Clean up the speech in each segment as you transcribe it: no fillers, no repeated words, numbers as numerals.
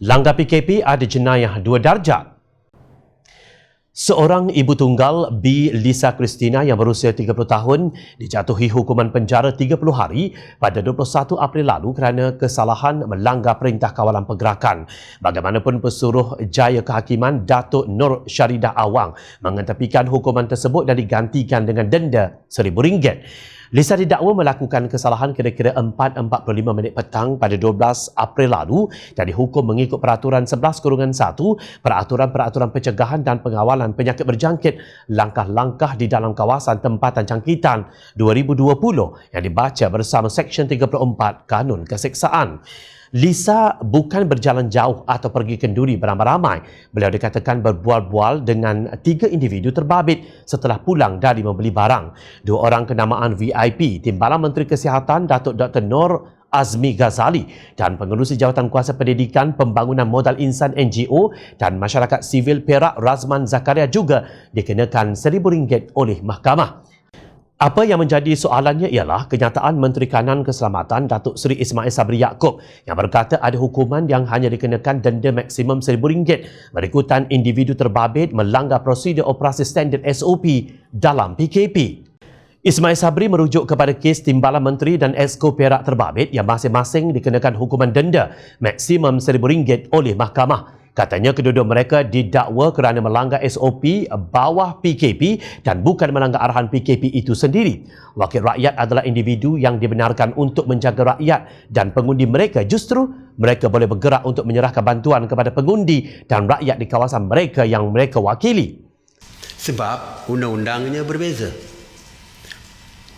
Langgar PKP ada jenayah 2 darjat. Seorang ibu tunggal B. Lisa Christina yang berusia 30 tahun dijatuhi hukuman penjara 30 hari pada 21 April lalu kerana kesalahan melanggar perintah kawalan pergerakan. Bagaimanapun pesuruh jaya kehakiman Datuk Nur Syaridah Awang mengetepikan hukuman tersebut dan digantikan dengan denda RM1,000. Lisa didakwa melakukan kesalahan kira-kira 4.45 petang pada 12 April lalu dan dihukum mengikut Peraturan 11/1 Peraturan Pencegahan dan Pengawalan Penyakit Berjangkit Langkah-Langkah di dalam Kawasan Tempatan Jangkitan 2020 yang dibaca bersama Seksyen 34 Kanun Keseksaan. Lisa bukan berjalan jauh atau pergi kenduri beramai-ramai. Beliau dikatakan berbual-bual dengan 3 individu terbabit setelah pulang dari membeli barang. 2 orang kenamaan VIP, Timbalan Menteri Kesihatan Datuk Dr. Nur Azmi Ghazali dan Pengerusi Jawatan Kuasa Pendidikan Pembangunan Modal Insan NGO dan Masyarakat Sivil Perak Razman Zakaria juga dikenakan RM1,000 oleh mahkamah. Apa yang menjadi soalannya ialah kenyataan Menteri Kanan Keselamatan Datuk Seri Ismail Sabri Yaakob yang berkata ada hukuman yang hanya dikenakan denda maksimum RM1,000 berikutan individu terbabit melanggar prosedur operasi standard SOP dalam PKP. Ismail Sabri merujuk kepada kes Timbalan Menteri dan Exco Perak terbabit yang masing-masing dikenakan hukuman denda maksimum RM1,000 oleh mahkamah. Katanya kedua-dua mereka didakwa kerana melanggar SOP bawah PKP dan bukan melanggar arahan PKP itu sendiri. Wakil rakyat adalah individu yang dibenarkan untuk menjaga rakyat dan pengundi mereka justru mereka boleh bergerak untuk menyerahkan bantuan kepada pengundi dan rakyat di kawasan mereka yang mereka wakili. Sebab undang-undangnya berbeza.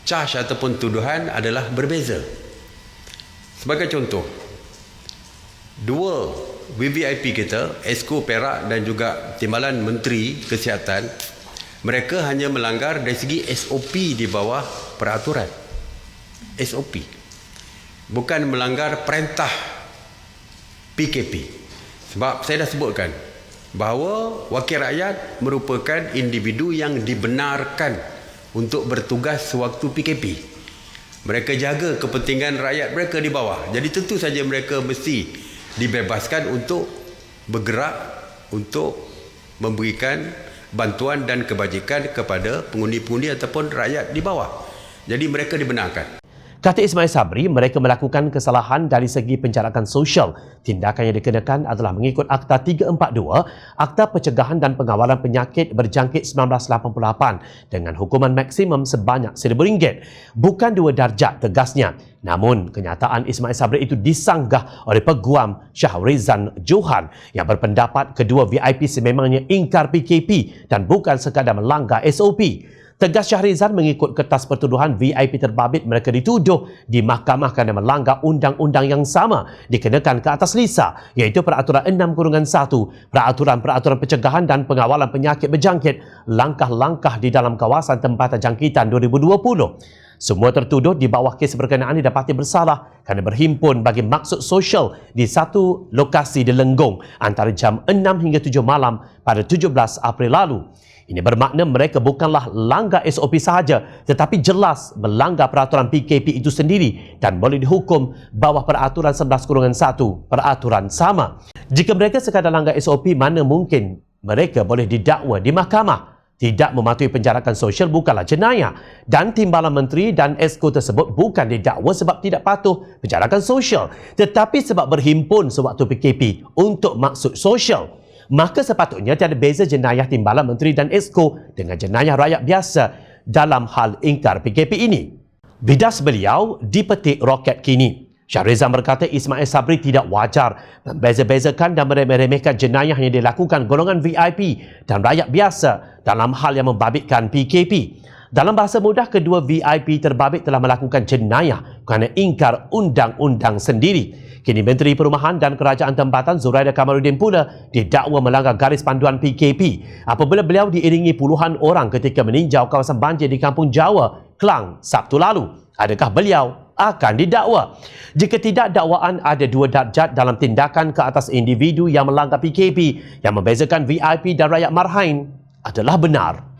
Charge ataupun tuduhan adalah berbeza. Sebagai contoh, 2 VVIP kita, Exco Perak dan juga Timbalan Menteri Kesihatan, mereka hanya melanggar dari segi SOP di bawah peraturan. SOP. Bukan melanggar perintah PKP. Sebab saya dah sebutkan bahawa wakil rakyat merupakan individu yang dibenarkan untuk bertugas sewaktu PKP. Mereka jaga kepentingan rakyat mereka di bawah. Jadi tentu saja mereka mesti dibebaskan untuk bergerak untuk memberikan bantuan dan kebajikan kepada pengundi-pengundi ataupun rakyat di bawah. Jadi mereka dibenarkan. Kata Ismail Sabri, mereka melakukan kesalahan dari segi penjarakan sosial. Tindakan yang dikenakan adalah mengikut Akta 342, Akta Pencegahan dan Pengawalan Penyakit Berjangkit 1988 dengan hukuman maksimum sebanyak RM1,000. Bukan 2 darjat tegasnya. Namun, kenyataan Ismail Sabri itu disanggah oleh Peguam Syahrizan Johan yang berpendapat kedua VIP sememangnya ingkar PKP dan bukan sekadar melanggar SOP. Tegas Syahrizan mengikut kertas pertuduhan VIP terbabit mereka dituduh di mahkamah kerana melanggar undang-undang yang sama dikenakan ke atas Lisa iaitu Peraturan 6/1 Peraturan Pencegahan dan Pengawalan Penyakit Berjangkit Langkah-Langkah di dalam Kawasan Tempatan Jangkitan 2020. Semua tertuduh di bawah kes berkenaan didapati bersalah kerana berhimpun bagi maksud sosial di satu lokasi di Lenggong antara jam 6 hingga 7 malam pada 17 April lalu. Ini bermakna mereka bukanlah langgar SOP sahaja tetapi jelas melanggar peraturan PKP itu sendiri dan boleh dihukum bawah Peraturan 11/1 Peraturan sama. Jika mereka sekadar langgar SOP, mana mungkin mereka boleh didakwa di mahkamah. Tidak mematuhi penjarakan sosial bukanlah jenayah dan Timbalan Menteri dan Exco tersebut bukan didakwa sebab tidak patuh penjarakan sosial tetapi sebab berhimpun sewaktu PKP untuk maksud sosial. Maka sepatutnya tiada beza jenayah Timbalan Menteri dan Exco dengan jenayah rakyat biasa dalam hal ingkar PKP ini. Bidas beliau dipetik roket kini. Syahrizan berkata Ismail Sabri tidak wajar membeza-bezakan dan meremeh-remehkan jenayah yang dilakukan golongan VIP dan rakyat biasa dalam hal yang membabitkan PKP. Dalam bahasa mudah, kedua VIP terbabit telah melakukan jenayah kerana ingkar undang-undang sendiri. Kini Menteri Perumahan dan Kerajaan Tempatan Zuraida Kamaluddin pula didakwa melanggar garis panduan PKP apabila beliau diiringi puluhan orang ketika meninjau kawasan banjir di Kampung Jawa, Klang, Sabtu lalu. Adakah beliau akan didakwa? Jika tidak, dakwaan ada 2 darjat dalam tindakan ke atas individu yang melanggar PKP yang membezakan VIP dan rakyat marhain adalah benar.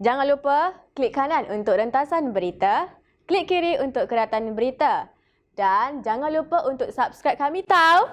Jangan lupa klik kanan untuk rentasan berita Klik kiri untuk keratan berita. Dan jangan lupa untuk subscribe kami tau.